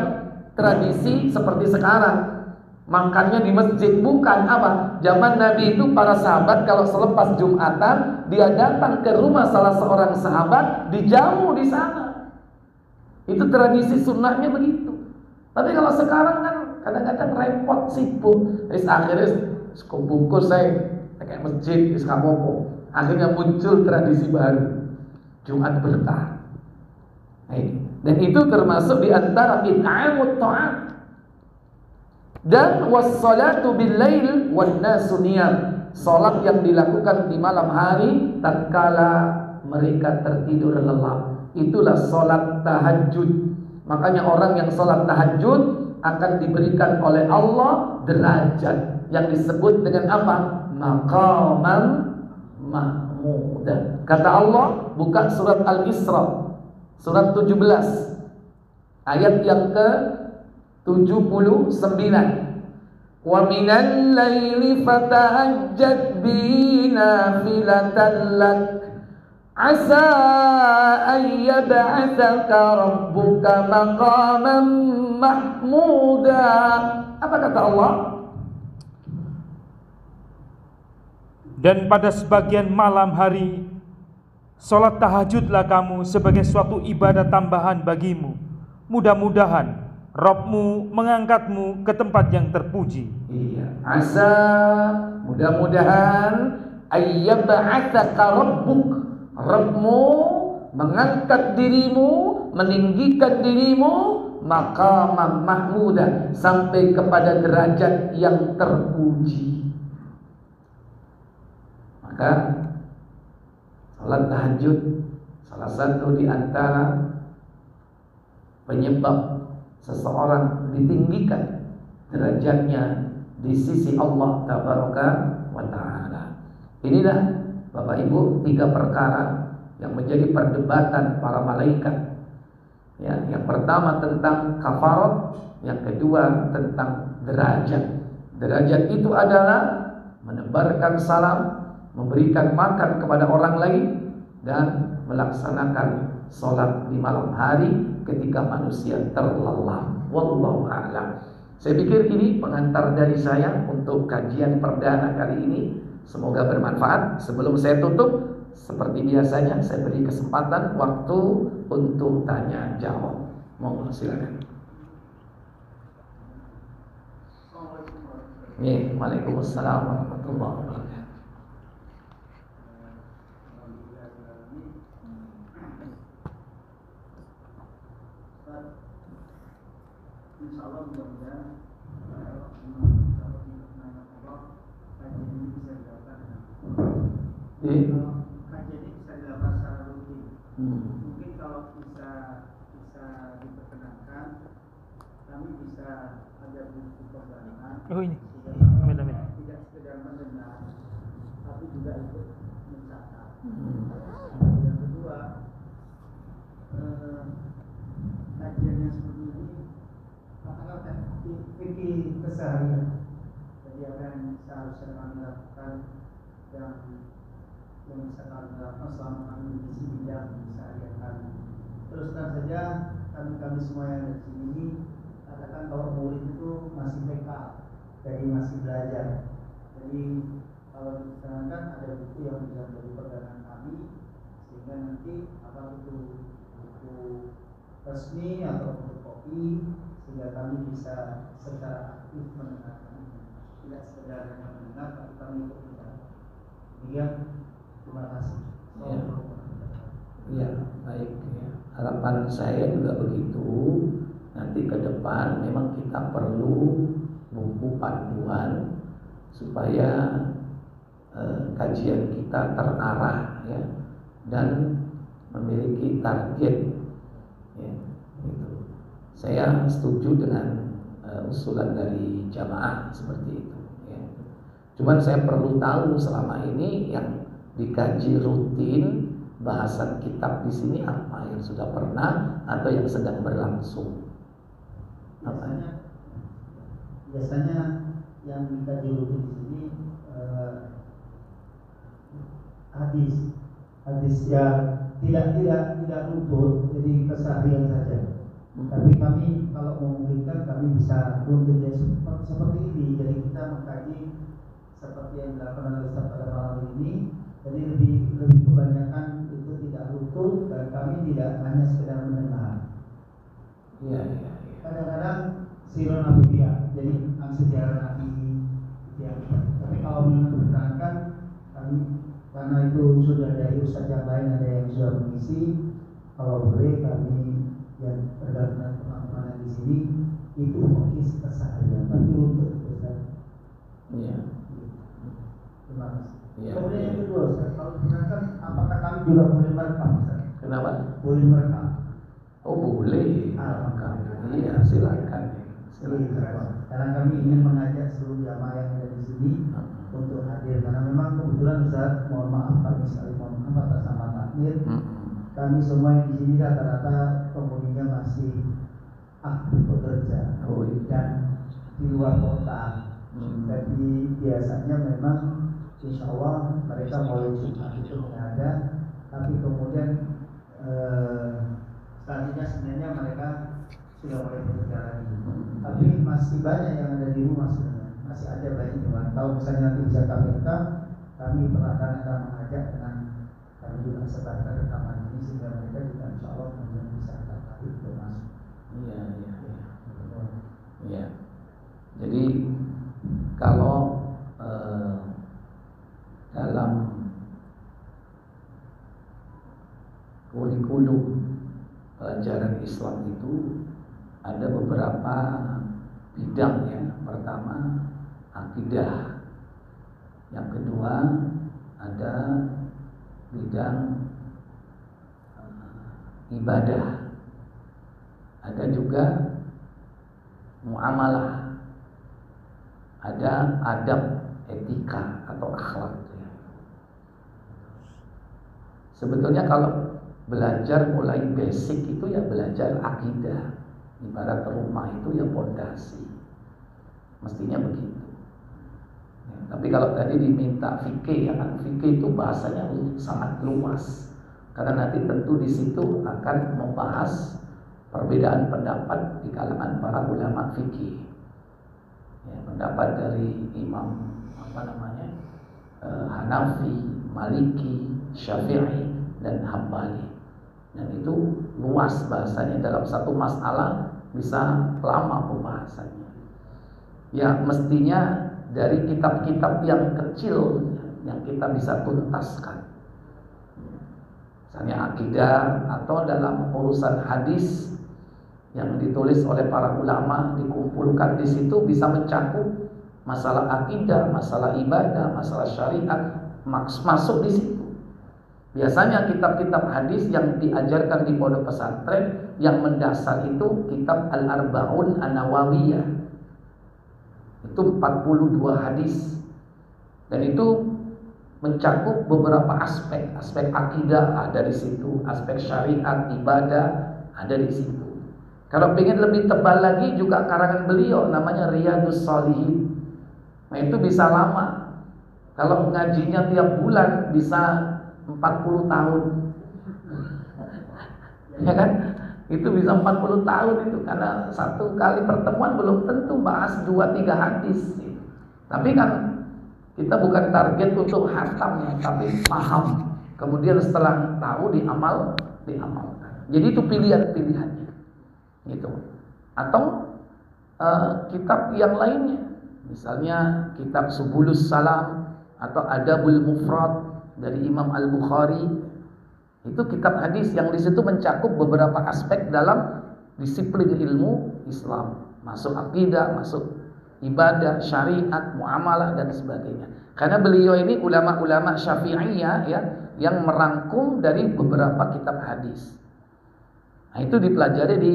tradisi seperti sekarang. Makannya di masjid, bukan apa? Zaman Nabi itu para sahabat kalau selepas Jumatan dia datang ke rumah salah seorang sahabat, dijamu di sana. Itu tradisi sunnahnya begitu. Tapi kalau sekarang kan kadang-kadang repot, sibuk. Akhirnya bungkus saya kayak masjid, iskapopo. Akhirnya muncul tradisi baru, Jumat berkah. Dan itu termasuk di antara it'amut ta'am. Dan wassalatu bil-lail wan nasu niyam, salat yang dilakukan di malam hari tatkala mereka tertidur lelap, itulah salat tahajud. Makanya orang yang salat tahajud akan diberikan oleh Allah derajat yang disebut dengan apa? Maqaman mahmudan. Kata Allah, buka surat Al-Isra surat 17 Ayat yang ke-79. Wa minal laili fatahajjat bihi nafilatan lak asa an yab'atsaka rabbuka maqaman mahmuda. Apa kata Allah? Dan pada sebagian malam hari, sholat tahajudlah kamu sebagai suatu ibadah tambahan bagimu. Mudah-mudahan Rabb-mu mengangkatmu ke tempat yang terpuji. Iya. Asa, mudah-mudahan ayyab'atsaka rabbuk, Rabb-mu mengangkat dirimu, meninggikan dirimu maqaman mahmuda, sampai kepada derajat yang terpuji. Maka salat tahajud salah satu di antara penyebab seseorang ditinggikan derajatnya di sisi Allah Tabaraka wa Ta'ala. Inilah Bapak Ibu 3 perkara yang menjadi perdebatan para malaikat. Ya, yang pertama tentang kafarat, yang kedua tentang derajat. Derajat itu adalah menebarkan salam, memberikan makan kepada orang lain, dan melaksanakan sholat di malam hari ketika manusia terlelap. Wallahu a'lam. Saya pikir ini pengantar dari saya untuk kajian perdana kali ini. Semoga bermanfaat. Sebelum saya tutup, seperti biasanya saya beri kesempatan waktu untuk tanya jawab. Mohon silakan. Waalaikumsalam warahmatullahi wabarakatuh. Insyaallah mudah-mudahan kajian ini bisa dilakukan secara rutin. Mungkin kalau bisa diperkenankan, kami bisa ada buku perdana. Oh ini. Amin. Tidak sekedar mendengar, tapi juga ikut mencatat. Yang kedua, kajian yang seperti ini fikih keseharian. Jadi apa yang seharusnya kami lakukan yang bisa kami lakukan selama kami mengisi bidang keseharian kami. Terus terang saja kami semua yang ada di sini katakan bahwa murid itu masih TK, jadi masih belajar. Jadi kalau diterangkan ada buku yang bisa menjadi pegangan kami, sehingga nanti apa itu buku resmi atau buku kopi, sehingga kami bisa secara aktif mendengarkan, tidak sekedar hanya mendengar, tapi kami ikut mendengar. Demikian, terima kasih. Ya, baik ya. Harapan saya juga begitu. Nanti ke depan memang kita perlu buku panduan supaya kajian kita terarah ya, dan memiliki target ya, gitu. Saya setuju dengan usulan dari jamaah seperti itu ya. Cuman saya perlu tahu selama ini yang dikaji rutin bahasan kitab di sini apa, yang sudah pernah atau yang sedang berlangsung. Biasanya yang dikaji rutin di sini hadis yang tidak runtut, jadi keseharian saja. Tapi kami kalau memungkinkan kami bisa runtut seperti ini. Jadi kita mengkaji seperti yang dilakukan oleh Ustaz pada malam ini. Jadi lebih kebanyakan itu tidak runtut, dan kami tidak hanya sekedar mendengar. Iya. Kadang-kadang sirah nabiyah, jadi sejarah Nabi ya. Tapi kalau memang diterangkan, kami karena itu sudah dari ustaz yang lain ada yang sudah mengisi, kalau boleh kami yang berdasarkan pengalaman di sini itu mungkin keseharian, tapi untuk Ustaz. Iya. Terima kasih. Ya. Kemudian yang kedua, Ustaz, kalau diterangkan apakah kami juga boleh merekam, Ustaz? Kenapa? Boleh merekam. Oh boleh. Iya, silakan. Karena kami ingin mengajak seluruh jamaah yang ada di sini untuk hadir, karena memang kebetulan Ustaz, mohon maaf kami sekali mohon maaf atas nama takmir. Kami semua yang di sini rata-rata penghuninya masih bekerja Oh, iya. dan di luar kota. Jadi biasanya memang insya Allah mereka mulai Jumat itu ada, tapi kemudian selanjutnya sebenarnya mereka sudah mulai bekerja lagi. Tapi masih banyak yang ada di rumah sebenarnya, masih ada banyak yang tahu. Misalnya nanti bisa kami akan mengajak dengan kami juga sebarkan rekaman ini sehingga mereka juga insya Allah kemudian bisa tertarik untuk masuk. Iya. Jadi kalau dalam kurikulum pelajaran Islam itu ada beberapa bidang ya. Pertama akidah, yang kedua ada bidang ibadah, ada juga muamalah, ada adab, etika atau akhlak. Sebetulnya kalau belajar mulai basic itu ya belajar akidah. Ibarat rumah itu ya pondasi. Mestinya begitu. Ya, tapi kalau tadi diminta fikih, ya kan fikih itu bahasanya sangat luas. Karena nanti tentu di situ akan membahas perbedaan pendapat di kalangan para ulama fikih. Ya, pendapat dari Imam Hanafi, Maliki, Syafi'i dan Hambali. Dan itu luas bahasanya, dalam satu masalah bisa lama pembahasannya. Ya mestinya dari kitab-kitab yang kecil yang kita bisa tuntaskan. Misalnya akidah atau dalam urusan hadis yang ditulis oleh para ulama, dikumpulkan di situ bisa mencakup masalah akidah, masalah ibadah, masalah syariat, masuk di situ. Biasanya kitab-kitab hadis yang diajarkan di pondok pesantren yang mendasar itu kitab Al-Arba'un An-Nawawiyah. Itu 42 hadis. Dan itu mencakup beberapa aspek akidah ada di situ, aspek syariat, ibadah ada di situ. Kalau ingin lebih tebal lagi juga karangan beliau namanya Riyadhus Shalihin. Nah itu bisa lama. Kalau ngajinya tiap bulan bisa 40 tahun. Ya kan? Itu bisa 40 tahun itu karena satu kali pertemuan belum tentu bahas 2-3 hadis. Tapi kan kita bukan target untuk hatam ya, tapi paham. Kemudian setelah tahu diamalkan. Jadi itu pilihan-pilihannya. Gitu. Atau kitab yang lainnya. Misalnya kitab Subulus Salam atau Adabul Mufrad dari Imam Al-Bukhari. Itu kitab hadis yang di situ mencakup beberapa aspek dalam disiplin ilmu Islam, masuk akidah, masuk ibadah, syariat, muamalah dan sebagainya. Karena beliau ini ulama-ulama Syafi'iyah ya yang merangkum dari beberapa kitab hadis. Nah, itu dipelajari di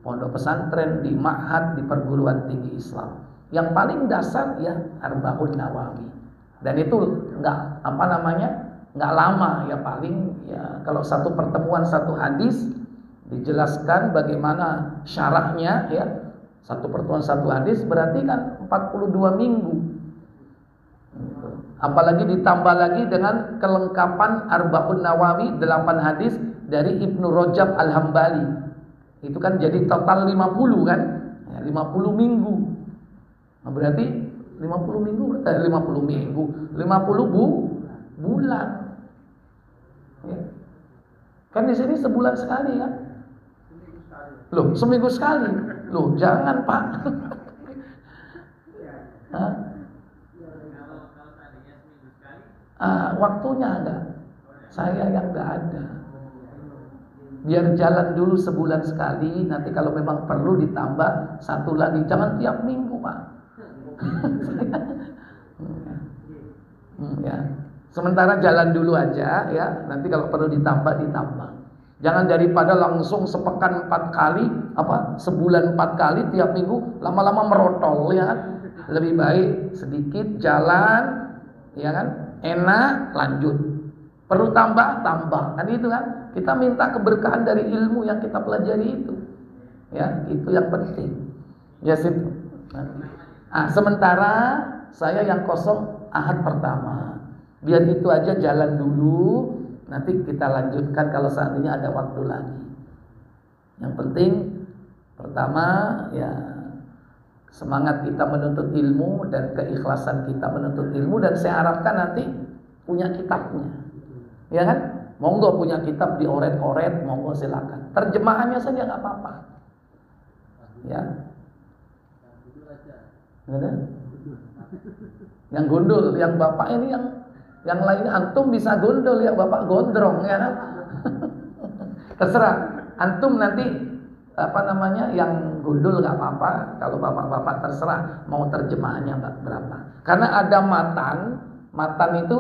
pondok pesantren, di ma'had, di perguruan tinggi Islam. Yang paling dasar ya Arba'un Nawawi. Dan itu enggak lama ya, paling ya kalau satu pertemuan satu hadis dijelaskan bagaimana syarahnya ya. Satu pertemuan satu hadis berarti kan 42 minggu. Apalagi ditambah lagi dengan kelengkapan Arba'un Nawawi 8 hadis dari Ibnu Rajab Al-Hambali. Itu kan jadi total 50 kan? Ya, 50 minggu. Nah, berarti 50 minggu berarti 50 minggu, 50 bulan. Ya. Kan di sini sebulan sekali kan? Loh, seminggu sekali. Loh, jangan Pak. Waktunya enggak. Saya yang enggak ada. Biar jalan dulu sebulan sekali. Nanti kalau memang perlu ditambah satu lagi. Jangan tiap minggu Pak. Ya. Sementara jalan dulu aja ya. Nanti kalau perlu ditambah. Jangan daripada langsung sepekan 4 kali, sebulan 4 kali tiap minggu, lama-lama merotol ya kan. Lebih baik sedikit jalan, ya kan, enak lanjut. Perlu tambah kan itu kan. Kita minta keberkahan dari ilmu yang kita pelajari itu. Ya, itu yang penting. Ya situ. Sementara saya yang kosong Ahad pertama. Biar itu aja jalan dulu. Nanti kita lanjutkan kalau seandainya ada waktu lagi. Yang penting pertama ya semangat kita menuntut ilmu dan keikhlasan kita menuntut ilmu, dan saya harapkan nanti punya kitabnya. Ya kan? Monggo punya kitab dioret-oret, monggo silakan. Terjemahannya saja nggak apa-apa. Ya. Ada? Yang gundul, yang bapak ini yang lainnya antum bisa gundul ya, bapak gondrong ya kan? Terserah antum nanti yang gundul nggak apa-apa. Kalau bapak-bapak terserah mau terjemahannya berapa. Karena ada matan itu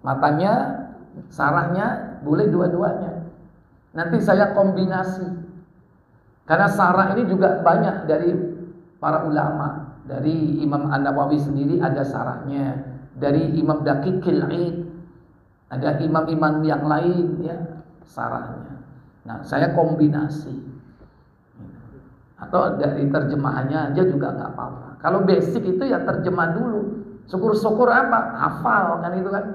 matanya, sarahnya boleh dua-duanya. Nanti saya kombinasi. Karena sarah ini juga banyak dari para ulama. Dari Imam An-Nawawi sendiri ada sarahnya. Dari Imam Daqiqil Aid, ada imam-imam yang lain ya sarahnya. Nah, saya kombinasi. Atau dari terjemahannya aja juga nggak apa-apa. Kalau basic itu ya terjemah dulu. Syukur-syukur apa? Hafal kan itu kan.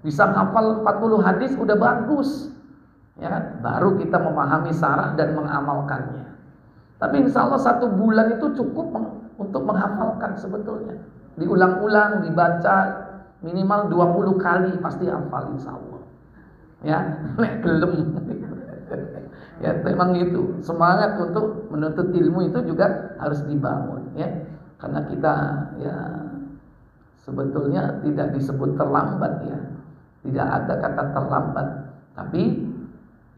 Bisa hafal 40 hadis udah bagus. Ya kan? Baru kita memahami sarah dan mengamalkannya. Tapi insya Allah 1 bulan itu cukup untuk menghafalkan sebetulnya. Diulang-ulang, dibaca minimal 20 kali pasti hafal insya Allah. Ya, nek gelem. Ya memang itu semangat untuk menuntut ilmu itu juga harus dibangun ya, karena kita ya sebetulnya tidak disebut terlambat ya, tidak ada kata terlambat, tapi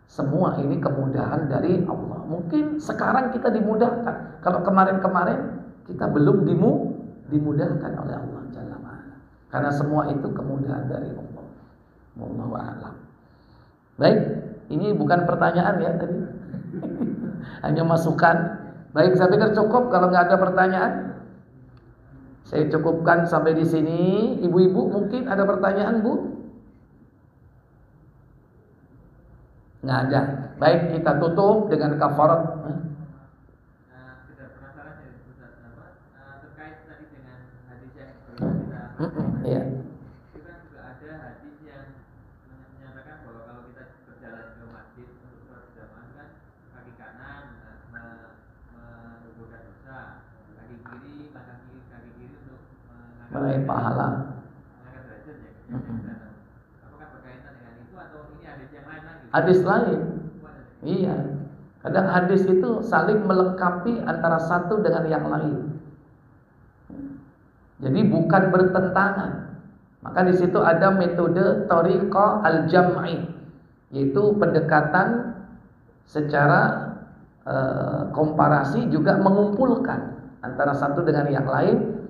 semua ini kemudahan dari Allah. Mungkin sekarang kita dimudahkan, kalau kemarin-kemarin kita belum dimudahkan oleh Allah Jalla wa'ala, karena semua itu kemudahan dari Allah. Wallahu a'lam. Baik, ini bukan pertanyaan ya tadi, hanya masukan. Baik, saya pikir cukup. Kalau nggak ada pertanyaan, saya cukupkan sampai di sini. Ibu-ibu mungkin ada pertanyaan, Bu? Nggak ada. Baik, kita tutup dengan kafarat. Tidak penasaran ya, Ustaz, terkait tadi dengan hadis yang kita Iya. itu kan juga ada hadis yang menyatakan bahwa kalau kita berjalan ke masjid untuk sholat berjamaah kan kaki kanan menggugurkan dosa, kaki kiri untuk Meraih pahala. mengangkat derajat ya. Apakah berkaitan dengan itu atau ini hadis yang lain lagi? Hadis lain. Iya. Kadang hadis itu saling melengkapi antara satu dengan yang lain. Jadi bukan bertentangan. Maka di situ ada metode thariqah al-jam'i, yaitu pendekatan secara komparasi juga mengumpulkan antara satu dengan yang lain,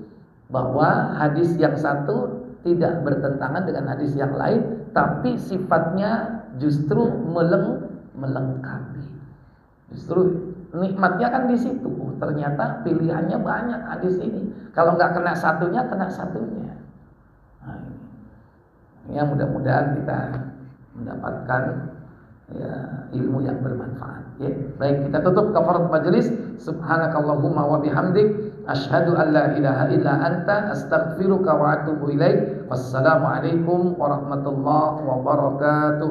bahwa hadis yang satu tidak bertentangan dengan hadis yang lain, tapi sifatnya justru melengkapi. Justru nikmatnya kan di situ. Ternyata pilihannya banyak hadis ini. Kalau nggak kena satunya, kena satunya. Nah, ini. Ya mudah-mudahan kita mendapatkan ya, ilmu yang bermanfaat. Ya. Baik, kita tutup kafarat majelis. Subhanakallahumma wa bihamdik, asyhadu an la ilaha illa anta, astaghfiruka wa atubu ilaik. Wassalamualaikum warahmatullahi wabarakatuh.